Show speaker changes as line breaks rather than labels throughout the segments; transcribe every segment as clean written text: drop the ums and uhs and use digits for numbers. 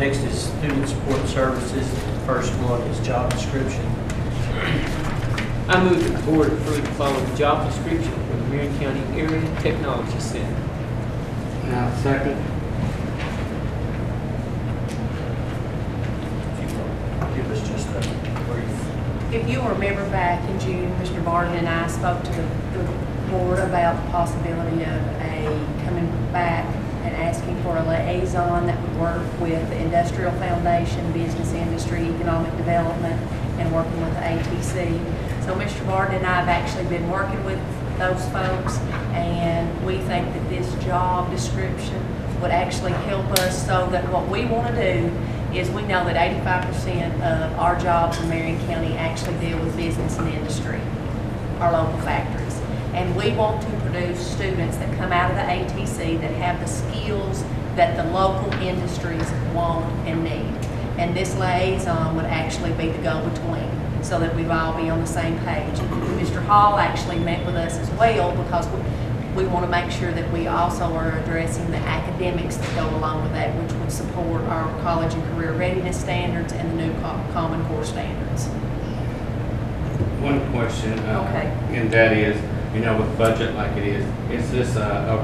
Next is student support services. First one is job description.
I move that the board approve the following job description for the Marion County Area Technology Center.
Now, second.
If you will give us just a brief.
If you'll remember back in June, Mr. Barton and I spoke to the board about the possibility of coming back and asking for a liaison that would work with the Industrial Foundation, Business Industry, Economic Development, and working with the ATC. So Mr. Barton and I have actually been working with those folks, and we think that this job description would actually help us so that what we want to do is we know that 85% of our jobs in Marion County actually deal with business and industry, our local factories. And we want to produce students that come out of the ATC that have the skills that the local industries want and need. And this liaison would actually be the go-between so that we'd all be on the same page. Mr. Hall actually met with us as well because we want to make sure that we also are addressing the academics that go along with that, which would support our college and career readiness standards and the new Common Core standards.
One question.
Okay.
And that is, with budget like it is this a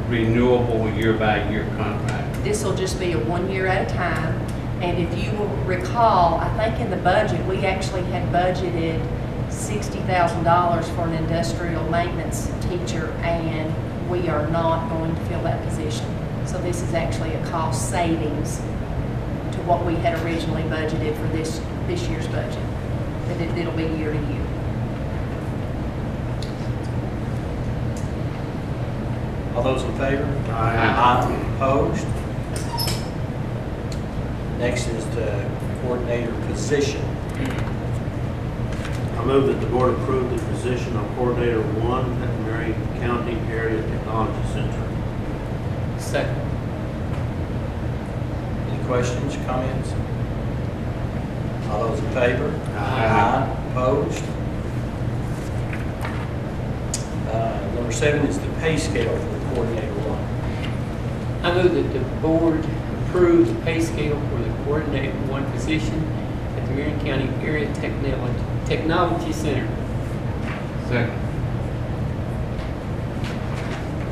renewable year-by-year contract?
This will just be a 1 year at a time. And if you will recall, I think in the budget, we actually had budgeted $60,000 for an industrial maintenance teacher, and we are not going to fill that position. So this is actually a cost savings to what we had originally budgeted for this year's budget. That it'll be year to year.
All those in favor?
Aye.
Opposed? Next is the coordinator position.
I move that the board approve the position of Coordinator 1 at the Marion County Area Technology Center.
Second.
Any questions, comments? All those in favor?
Aye.
Opposed? Number 7 is the pay scale for the coordinator 1.
I move that the board approve the pay scale for the coordinator 1 position at the Marion County Area Technology Center.
Second.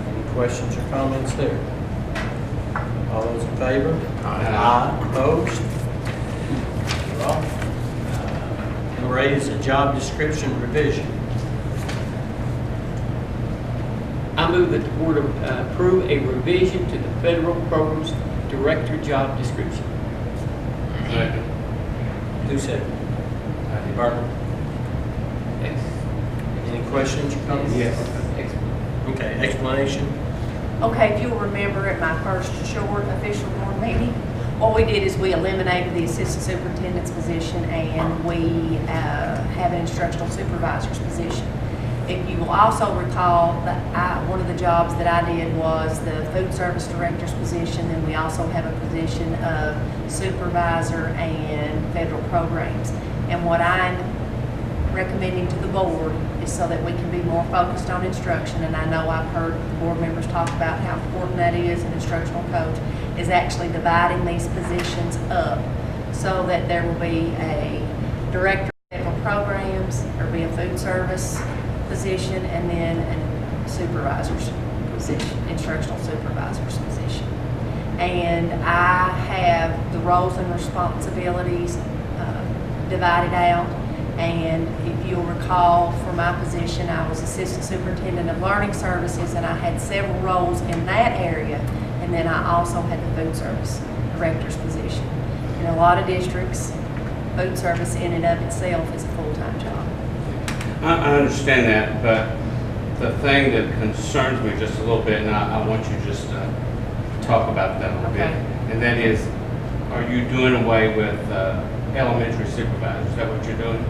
Any questions or comments there? All those in favor?
Aye.
Opposed? Well, number 8 is a job description revision.
I move that the board approve a revision to the federal programs director job description.
Second.
Who said? Barton. Any questions or comments?
Yes.
Okay, explanation.
Okay, if you'll remember at my first short official board meeting, what we did is we eliminated the assistant superintendent's position and we have an instructional supervisor's position. If you will also recall that one of the jobs that I did was the food service director's position, and we also have a position of supervisor and federal programs. And what I'm recommending to the board is so that we can be more focused on instruction, and I know I've heard the board members talk about how important that is, an instructional coach, is actually dividing these positions up so that there will be a director of federal programs, or be a food service position, and then a supervisor's position, instructional supervisor's position. And I have the roles and responsibilities divided out. And if you'll recall, for my position, I was assistant superintendent of learning services, and I had several roles in that area. And then I also had the food service director's position. In a lot of districts, food service in and of itself is a full-time job.
I understand that, but the thing that concerns me just a little bit, and I want you just to talk about that a little bit, and that is, are you doing away with elementary supervisors? Is that what you're doing?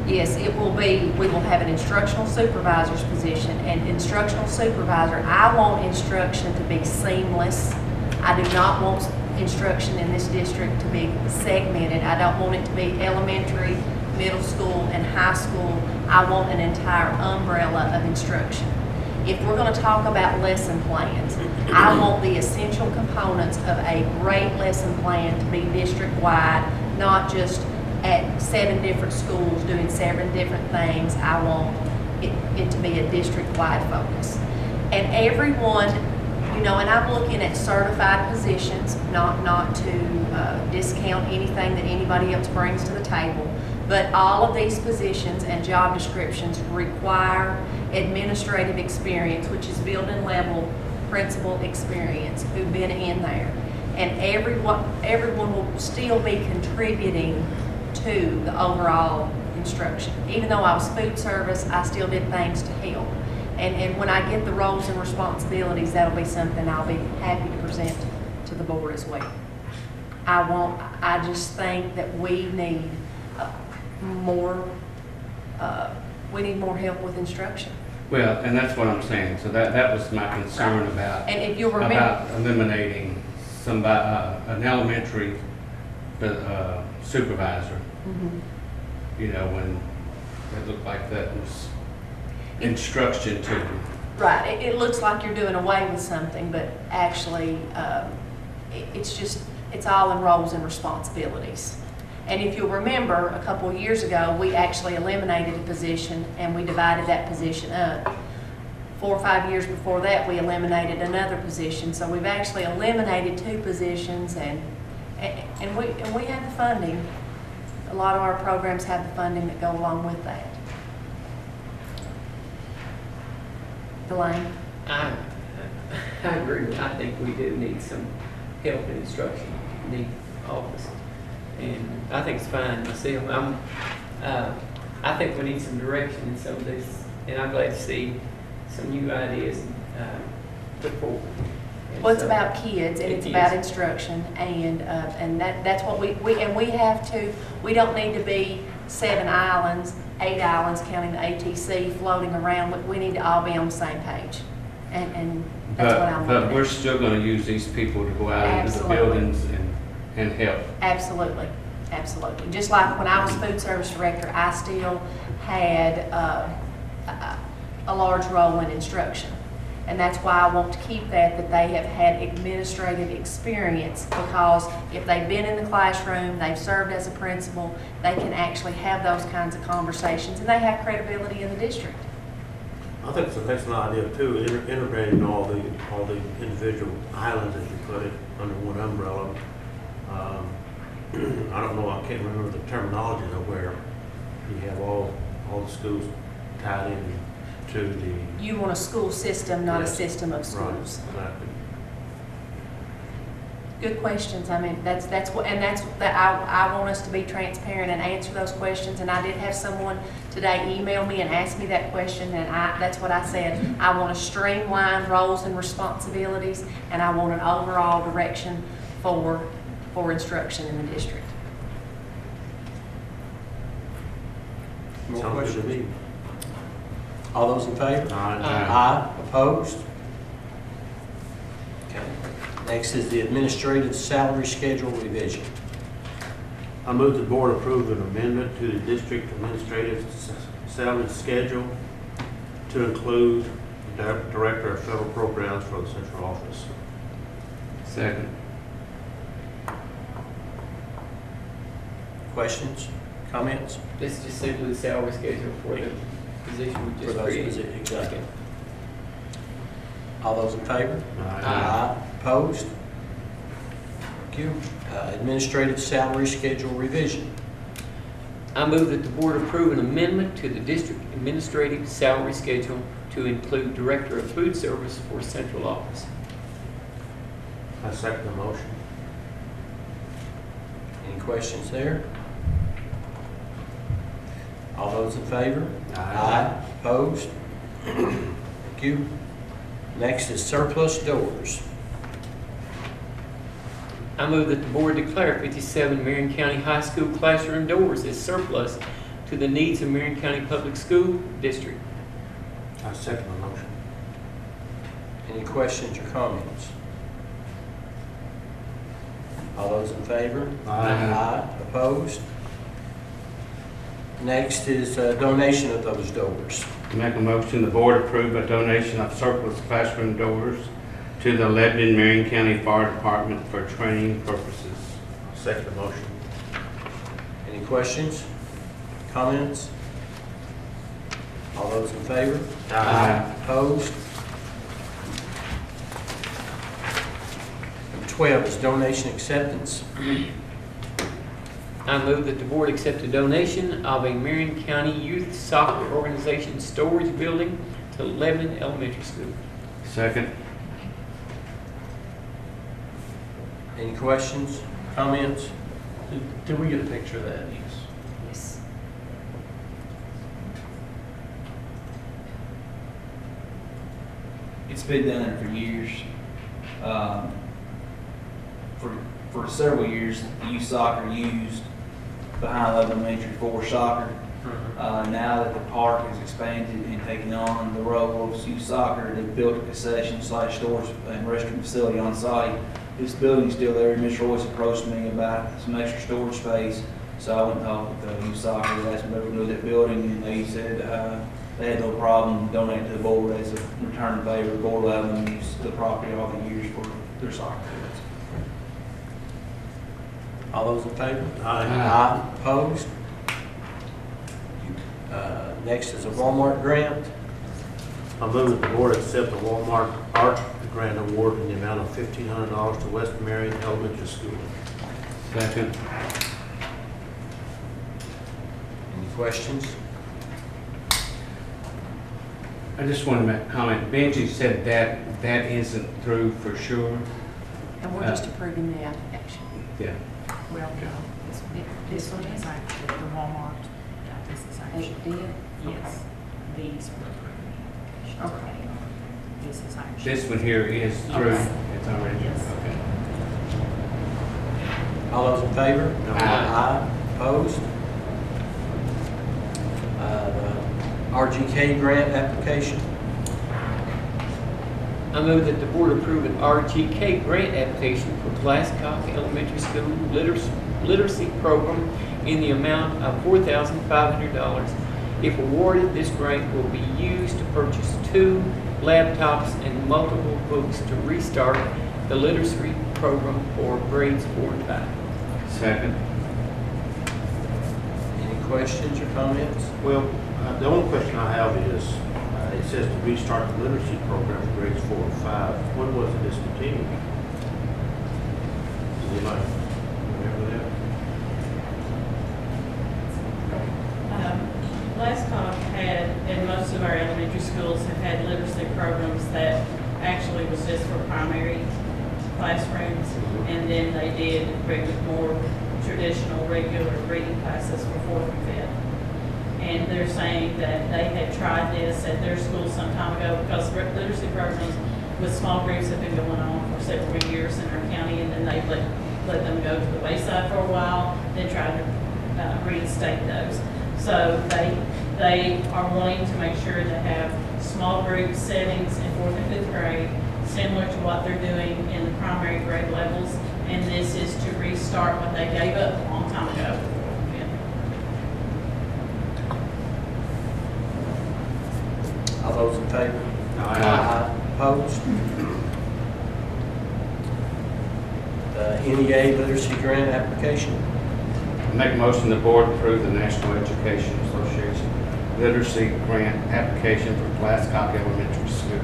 Yes, it will be, we will have an instructional supervisor's position, and instructional supervisor, I want instruction to be seamless. I do not want instruction in this district to be segmented. I don't want it to be elementary, middle school, and high school. I want an entire umbrella of instruction. If we're going to talk about lesson plans, I want the essential components of a great lesson plan to be district-wide, not just at 7 different schools doing 7 different things. I want it to be a district-wide focus. And everyone, you know, and I'm looking at certified positions, not to discount anything that anybody else brings to the table, but all of these positions and job descriptions require administrative experience, which is building level principal experience, who've been in there. And everyone will still be contributing to the overall instruction. Even though I was food service, I still did things to help. And when I get the roles and responsibilities, that'll be something I'll be happy to present to the board as well. I just think that we need more help with instruction.
Well, and that's what I'm saying. So that was my concern about,
And if you'll remember,
about eliminating somebody, an elementary supervisor. You know, when it looked like that was instruction to them.
right, it looks like you're doing away with something, but actually, it's all in roles and responsibilities. And if you'll remember, a couple of years ago, we actually eliminated a position and we divided that position up. 4 or 5 years before that, we eliminated another position. So we've actually eliminated 2 positions and we have the funding. A lot of our programs have the funding that go along with that. Delane?
I agree. I think we do need some help in instruction, need office. And I think it's fine myself. I think we need some direction in some of this, and I'm glad to see some new ideas put forward. And
Well, it's
so-
about kids and
It
it's
is.
about instruction and that's what we have to, we don't need to be 7 islands, 8 islands, counting the ATC floating around. We need to all be on the same page. And that's what I'm
But
looking
we're
at.
still going to use these people to go out into the
Absolutely.
buildings and help.
Absolutely, absolutely. Just like when I was food service director, I still had a large role in instruction. And that's why I want to keep that they have had administrative experience, because if they've been in the classroom, they've served as a principal, they can actually have those kinds of conversations and they have credibility in the district.
I think it's an excellent idea too, integrating all the individual islands, as you put it, under one umbrella. I don't know, I can't remember the terminology of where you have all the schools tied in to the.
You want a school system, not a
Yes.
system of
Right,
schools.
exactly.
Good questions. I mean, that's what, and that's that I want us to be transparent and answer those questions. And I did have someone today email me and ask me that question, and that's what I said. I want to streamline roles and responsibilities, and I want an overall direction for questions in the district.
More
Sounds good to
questions?
me.
All those in favor?
Aye.
Aye. Opposed? Okay. Next is the administrative salary schedule revision.
I move the board approve an amendment to the district administrative salary schedule to include the director of federal programs for the central office.
Second.
Questions? Comments?
This is just simply the salary schedule for the position we
For
just
those
created.
positions, exactly. All those in favor?
Aye.
Opposed? Thank you. Administrative salary schedule revision.
I move that the board approve an amendment to the district administrative salary schedule to include director of food service for central office.
I second the motion.
Any questions there? All those in favor? Opposed? Thank you. Next is surplus doors.
I move that the board declare 57 Marion County High School classroom doors as surplus to the needs of Marion County Public School District.
I second the motion.
Any questions or comments? All those in favor?
Aye.
Opposed? Next is donation of those doors.
Make a motion, the board approve a donation of surplus classroom doors to to the Lebanon Marion County Fire Department for training purposes.
Second the motion.
Any questions? Comments? All those in favor?
Aye.
Opposed? Number 12 is donation acceptance.
I move that the board accept a donation of a Marion County Youth Soccer Organization storage building to Lebanon Elementary School.
Second.
Any questions? Comments?
Did we get a picture of that?
Yes.
It's been done there for years. For several years, youth soccer used behind Lebanon Elementary for soccer. Now that the park has expanded and taken on the role of youth soccer, they've built a concession/storage and restroom facility on site. This building's still there. Ms. Royce approached me about some extra storage space, so I went and talked with the youth soccer, asked them if they would do that building, and they said they had no problem donating to the board as a return favor. The board allowed them to use the property all the years for their soccer fields.
All those in favor?
Aye.
Opposed? Next is a Walmart grant.
I move that the board accept the Walmart Art Grant Award in the amount of $1,500 to West Marion Elementary School.
Second.
Any questions?
I just want to make a comment. Benji said that isn't through for sure.
And we're just approving the application.
Yeah.
Well, no, this one is actually the Walmart. Yeah, this is
It
actually,
did?
yes, these were approved.
Okay.
This is actually.
This one here is through.
Yes.
It's already.
Yes.
Okay.
All those in favor?
Aye.
Opposed? The RGK grant application.
I move that the board approve an RGK grant application for Glasscock Elementary School literacy program in the amount of $4,500. If awarded, this grant will be used to purchase 2 laptops and multiple books to restart the literacy program for grades 4 and 5.
Second.
Any questions or comments?
Well, the only question I have is, it says to restart the literacy program for grades 4 and 5. When was it discontinued? Does anybody remember that?
Glasscock had, and most of our elementary schools have had literacy programs that actually was just for primary classrooms, and then they did more traditional, regular reading classes for 4th and 5th. And they're saying that they had tried this at their school some time ago because literacy programs with small groups have been going on for several years in our county, and then they let them go to the wayside for a while, then tried to reinstate those. So they are wanting to make sure to have small group settings in 4th and 5th grade, similar to what they're doing in the primary grade levels. And this is to restart what they gave up a long time ago.
All those in favor?
Aye.
Opposed? The NEA literacy grant application.
Make a motion the board approve the National Education Association literacy grant application for Glasscock Elementary School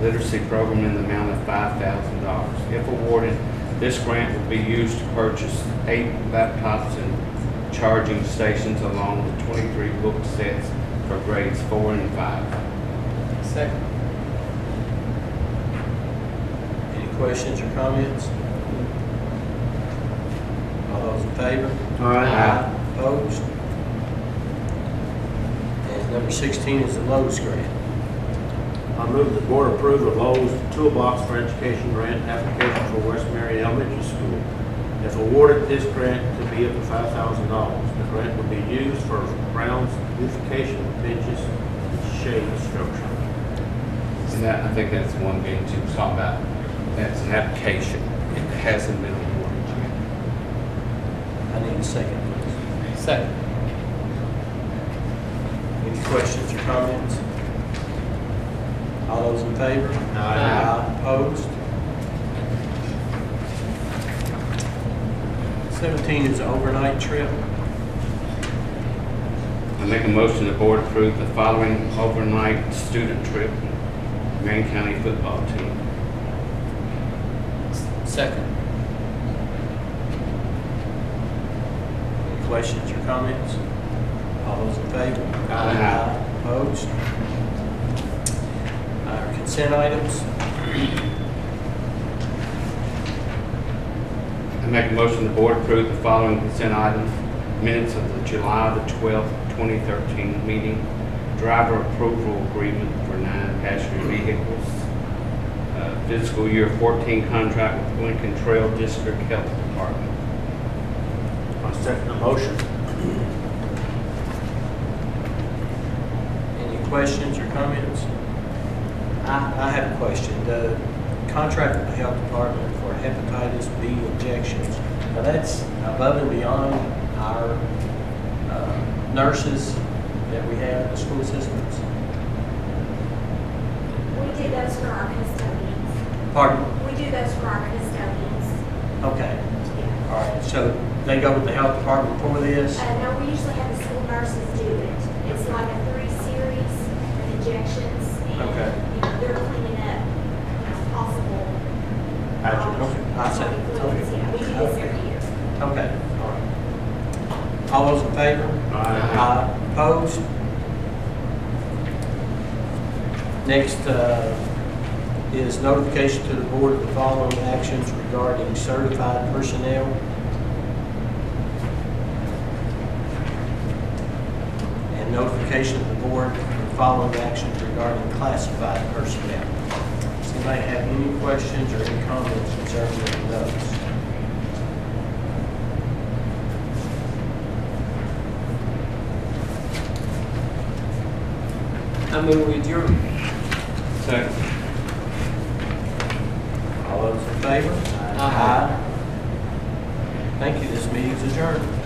literacy program in the amount of $5,000. If awarded, this grant will be used to purchase 8 laptops and charging stations along with 23 book sets for grades 4 and 5.
Second.
Any questions or comments? All those in favor?
Aye.
Opposed? And number 16 is the Lowe's grant.
I move the board approve the Lowe's Toolbox for Education grant application for West Marion Elementary School. If awarded, this grant to be up to $5,000. The grant will be used for grounds beautification, benches, and shade structure.
And that, I think that's the one Benji was talking about. That's an application. It hasn't been awarded yet.
I need a second, please.
Second.
Any questions or comments? All those in favor?
Aye.
Opposed? 17 is an overnight trip.
I make a motion the board approve the following overnight student trip, Marion County football team.
Second.
Any questions or comments? All those in favor?
Aye.
Opposed? Our consent items.
I make a motion the board approve the following consent items, minutes of the July the 12th, 2013 meeting, driver approval agreement for 9 passenger vehicles, fiscal year 14 contract with Lincoln Trail District Health Department.
I second the motion.
Any questions or comments? I have a question. The contract with the health department for hepatitis B injections, now that's above and beyond our nurses that we have in the school systems.
We do those for our custodians.
Pardon?
We do those for our custodians.
Okay,
Yeah.
all right. So they go with the health department for this?
No, we usually have the school nurses do it. It's like a 3 series of injections. And,
Okay.
you know, they're cleaning up, possible.
Okay. I see.
Fluids. Yeah, we do this every year.
Okay, all right. All those in favor?
Aye.
Opposed? Next is notification to the board of the following actions regarding certified personnel. And notification to the board of the following actions regarding classified personnel. Does anybody have any questions or any comments concerning those?
I move we adjourn.
Second.
All those in favor?
Aye.
Thank you. This meeting is adjourned.